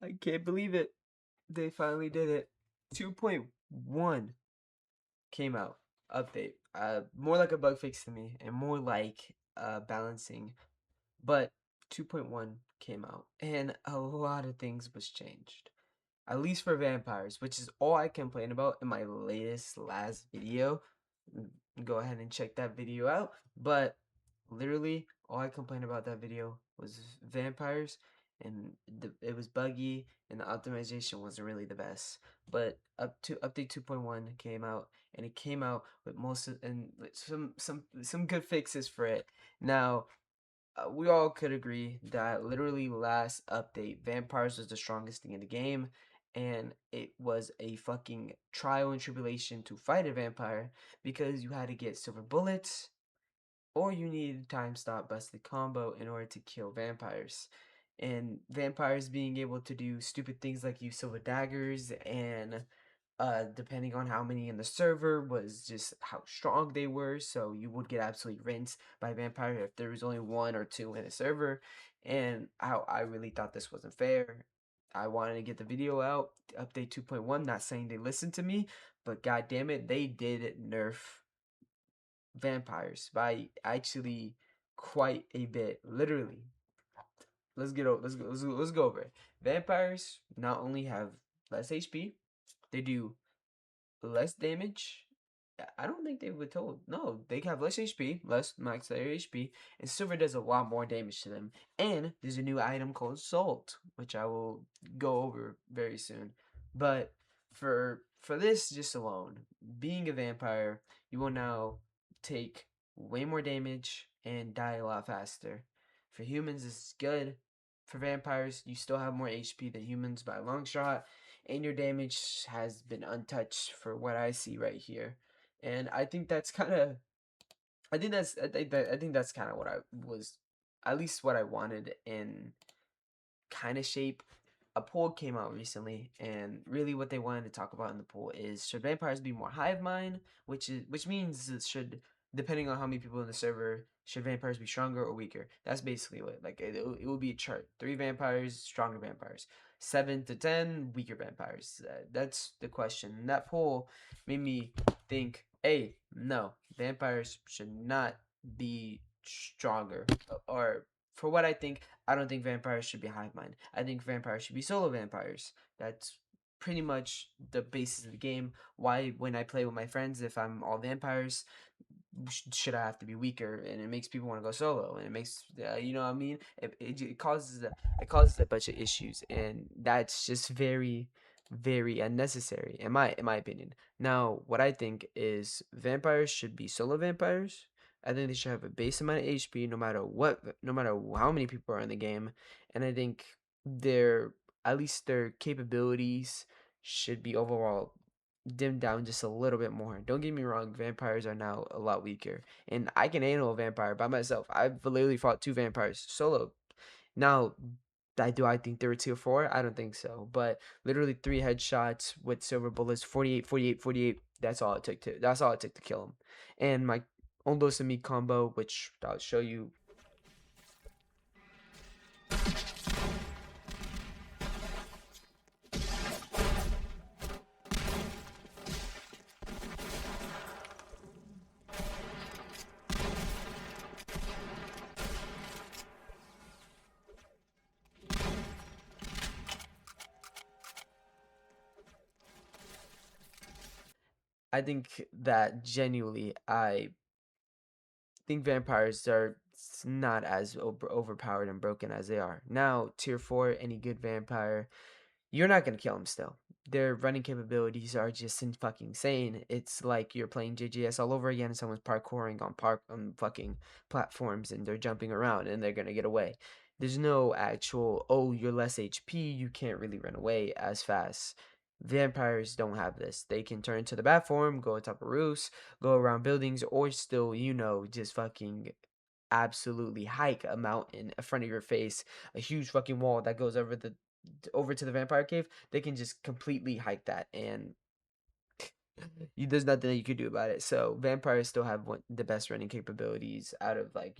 I can't believe it. They finally did it. 2.1 came out. Update. More like a bug fix to me, and more like balancing. But 2.1 came out, and a lot of things was changed. At least for vampires, which is all I complain about in my last video. Go ahead and check that video out. But literally, all I complained about that video was vampires, and it was buggy, and the optimization wasn't really the best. But up to update 2.1 came out, and it came out with most of, and some good fixes for it. Now, we all could agree that literally last update, Vampires was the strongest thing in the game, and it was a fucking trial and tribulation to fight a vampire because you had to get silver bullets or you needed time stop busted combo in order to kill vampires. And vampires being able to do stupid things like use silver daggers and depending on how many in the server was just how strong they were, so you would get absolutely rinsed by vampire if there was only one or two in a server. And how I really thought this wasn't fair. I wanted to get the video out, update 2.1, not saying they listened to me, but god damn it, they did nerf vampires by actually quite a bit, literally. Let's go over it. Vampires not only have less HP, they do less damage. I don't think they were told. No, they have less HP, less max their HP, and silver does a lot more damage to them. And there's a new item called Salt, which I will go over very soon. But for this just alone, being a vampire, you will now take way more damage and die a lot faster. For humans, this is good. For vampires, you still have more HP than humans by a long shot, and your damage has been untouched for what I see right here. And I think that's kind of, I think that's kind of what I was, at least what I wanted in kind of shape. A poll came out recently, and really what they wanted to talk about in the poll is should vampires be more hive mind, which means it should, depending on how many people in the server, should vampires be stronger or weaker. That's basically what, like, it will be a chart: 3 vampires, stronger vampires; 7 to 10, weaker vampires. That's the question. And that poll made me think, hey, no, vampires should not be stronger, or for what I think, I don't think vampires should be hive mind. I think vampires should be solo vampires. That's pretty much the basis of the game. Why, when I play with my friends, if I'm all vampires, should I have to be weaker? And it makes people want to go solo, and it makes you know what I mean. It causes it causes a bunch of issues, and that's just very unnecessary in my opinion. Now, what I think is vampires should be solo vampires. I think they should have a base amount of HP no matter what, no matter how many people are in the game. And I think their, at least their capabilities should be overall dimmed down just a little bit more. Don't get me wrong, vampires are now a lot weaker. And I can handle a vampire by myself. I've literally fought 2 vampires solo. Now, I think they were tier 4? I don't think so. But literally 3 headshots with silver bullets, 48, 48, 48. That's all it took to kill him. And my Ondos and me combo, which I'll show you. I think that genuinely, I think vampires are not as overpowered and broken as they are. Now, tier 4, any good vampire, you're not going to kill them still. Their running capabilities are just fucking insane. It's like you're playing JGS all over again and someone's parkouring on fucking platforms and they're jumping around and they're going to get away. There's no actual, oh, you're less HP, you can't really run away as fast. Vampires don't have this. They can turn into the bat form, go atop of roofs, go around buildings, or still, just fucking absolutely hike a mountain in front of your face, a huge fucking wall that goes over to the vampire cave. They can just completely hike that, and there's nothing that you could do about it. So vampires still have the best running capabilities out of, like,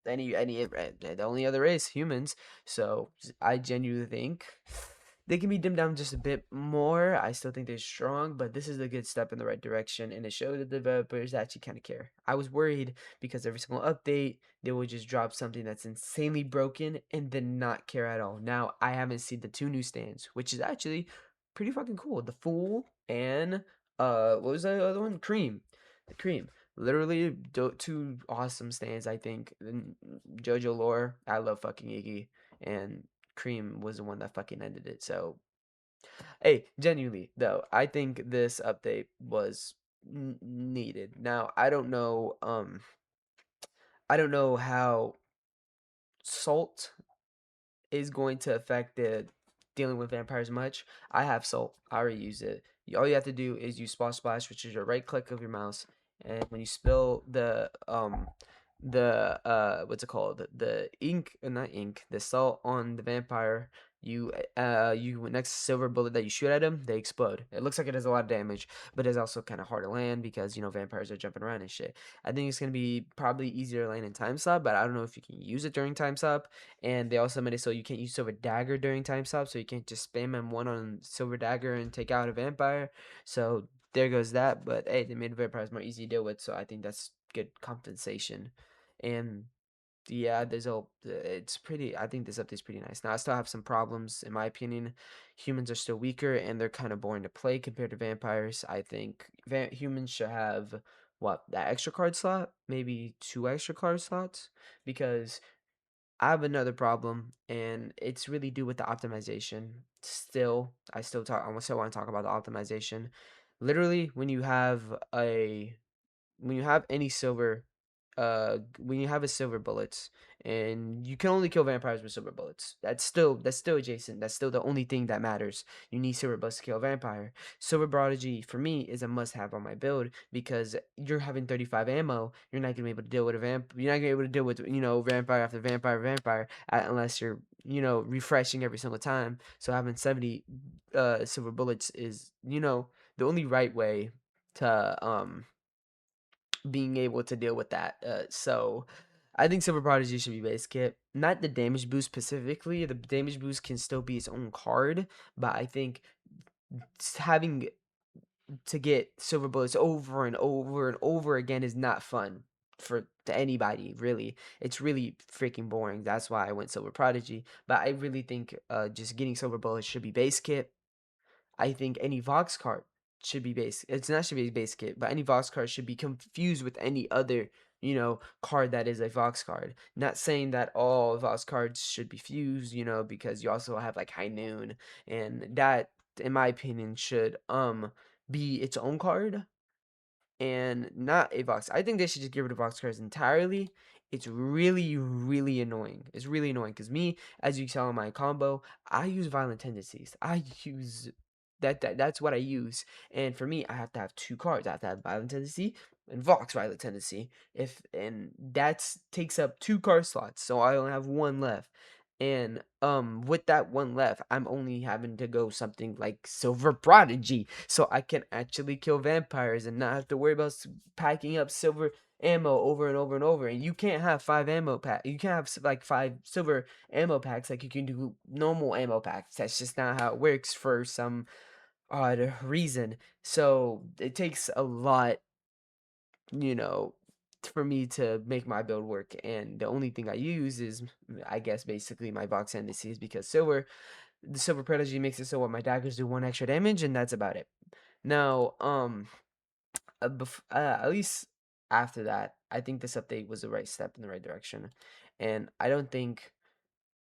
the only other race, humans. So I genuinely think they can be dimmed down just a bit more. I still think they're strong, but this is a good step in the right direction, and it showed that the developers actually kind of care. I was worried because every single update they would just drop something that's insanely broken and then not care at all. Now I haven't seen the two new stands, which is actually pretty fucking cool. The Fool and what was the other one? Cream. The Cream. Literally two awesome stands, I think. And JoJo lore, I love fucking Iggy, and Cream was the one that fucking ended it. So, hey, genuinely though, I think this update was needed. Now, I don't know how Salt is going to affect the dealing with vampires much. I have Salt. I already use it. All you have to do is use Spot Splash, which is your right click of your mouse, and when you spill the what's it called, the ink, not ink, the salt on the vampire, you next silver bullet that you shoot at them, they explode. It looks like it does a lot of damage, but it's also kind of hard to land because vampires are jumping around and shit. I think it's gonna be probably easier to land in time stop, but I don't know if you can use it during time stop. And they also made it so you can't use Silver Dagger during time stop, so you can't just spam M1 on Silver Dagger and take out a vampire. So there goes that. But hey, they made vampires more easy to deal with, so I think that's good compensation. And yeah, it's pretty. I think this update's pretty nice. Now I still have some problems, in my opinion. Humans are still weaker, and they're kind of boring to play compared to vampires. I think humans should have what, that extra card slot, maybe two extra card slots, because I have another problem, and it's really due with the optimization. Still, I still want to talk about the optimization. Literally, when you have any silver, when you have a silver bullets, and you can only kill vampires with silver bullets. That's still adjacent. That's still the only thing that matters. You need silver bullets to kill a vampire. Silver Prodigy for me is a must-have on my build because you're having 35 ammo. You're not gonna be able to deal with a vamp. You're not gonna be able to deal with vampire after vampire unless you're refreshing every single time. So having 70 silver bullets is the only right way to being able to deal with that. So I think Silver Prodigy should be base kit. Not the damage boost specifically. The damage boost can still be its own card, but I think having to get silver bullets over and over and over again is not fun for to anybody, really. It's really freaking boring. That's why I went Silver Prodigy. But I really think just getting silver bullets should be base kit. I think any Vox card should be base. It's not should be base kit, but any Vox card should be confused with any other, card that is a Vox card. Not saying that all Vox cards should be fused, because you also have like High Noon, and that, in my opinion, should be its own card and not a Vox. I think they should just get rid of Vox cards entirely. It's really, really annoying. It's really annoying because me, as you saw in my combo, I use Violent Tendencies. I use that's what I use. And for me, I have to have two cards. I have to have Violent Tendency and Vox Violent Tendency. And that takes up two card slots, so I only have one left. And with that one left, I'm only having to go something like Silver Prodigy, so I can actually kill vampires and not have to worry about packing up silver ammo over and over and over. And you can't have five ammo pack. You can't have like five silver ammo packs like you can do normal ammo packs. That's just not how it works for some odd reason. So it takes a lot, you know, for me to make my build work. And the only thing I use is, I guess, basically my Vox indices, because the Silver Prodigy makes it so what my daggers do one extra damage, and that's about it. Now, at least after that, I think this update was the right step in the right direction, and I don't think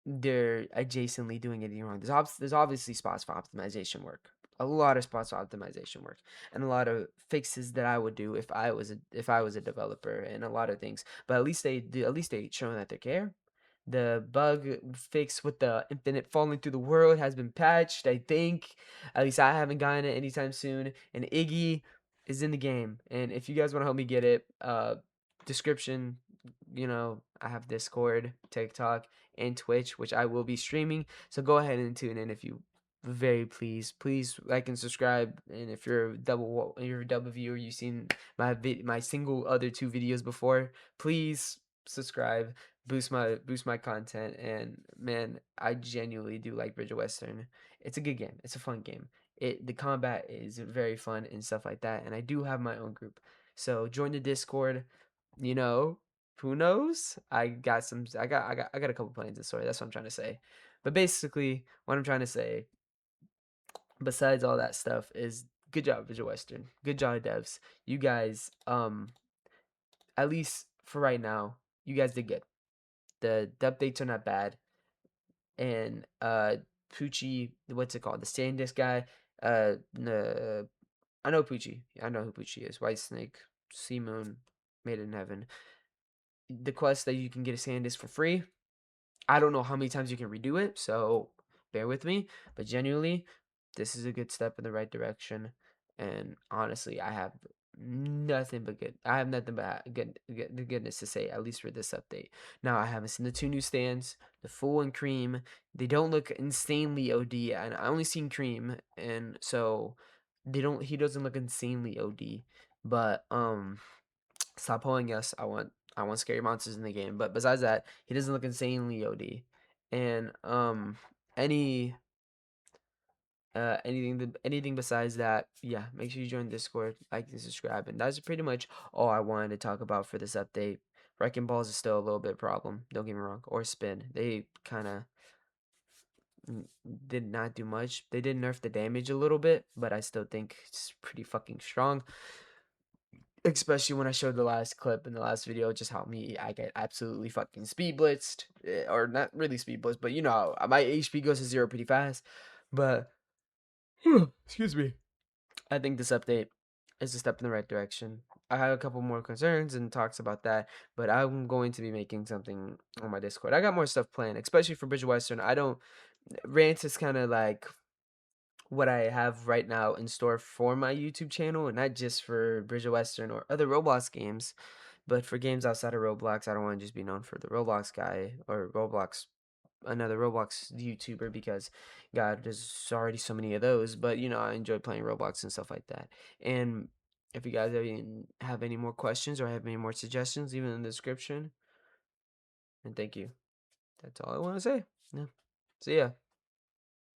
they're adjacently doing anything wrong. There's obviously spots for optimization work, a lot of spots for optimization work, and a lot of fixes that I would do if I was a developer, and a lot of things. But at least they showing that they care. The bug fix with the infinite falling through the world has been patched, I think. At least I haven't gotten it anytime soon. And Iggy is in the game. And if you guys want to help me get it, description, I have Discord, TikTok, and Twitch, which I will be streaming. So go ahead and tune in if you very please like and subscribe. And if you're a double viewer, you've seen my single other two videos before, please subscribe, boost my content, and man, I genuinely do like Bridge of Western. It's a good game. It's a fun game. The combat is very fun and stuff like that, and I do have my own group. So join the Discord. You know, who knows? I got a couple plans in story. That's what I'm trying to say. But basically, what I'm trying to say, besides all that stuff, is good job, Visual Western. Good job, devs. You guys, at least for right now, you guys did good. The updates are not bad, and Poochie, what's it called? The Sandisk guy. I know Poochie. I know who Poochie is. White Snake, Sea Moon, Made in Heaven. The quest that you can get a Sandisk for free. I don't know how many times you can redo it, so bear with me. But genuinely, this is a good step in the right direction. And honestly, I have nothing but good. I have nothing but the goodness to say, at least for this update. Now, I haven't seen the two new stands, the full and cream. They don't look insanely OD, and I only seen cream, and so they don't. He doesn't look insanely OD, but stop pulling us. I want scary monsters in the game. But besides that, he doesn't look insanely OD. And any anything besides that, yeah, make sure you join Discord, like and subscribe. And that's pretty much all I wanted to talk about for this update. Wrecking balls is still a little bit problem, don't get me wrong. Or spin. They kinda did not do much. They did nerf the damage a little bit, but I still think it's pretty fucking strong. Especially when I showed the last clip in the last video, just how I get absolutely fucking speed blitzed, or not really speed blitzed, but you know, my HP goes to zero pretty fast. But excuse me, I think this update is a step in the right direction. I have a couple more concerns and talks about that, but I'm going to be making something on my Discord. I got more stuff planned, especially for Bridge Western. I don't rant is kind of like what I have right now in store for my YouTube channel, and not just for Bridge of Western or other Roblox games, but for games outside of Roblox. I don't want to just be known for the Roblox guy or Roblox, another Roblox YouTuber, because God, there's already so many of those. But you know, I enjoy playing Roblox and stuff like that. And if you guys have any more questions or have any more suggestions, leave it in the description. And thank you. That's all I want to say. Yeah. See ya.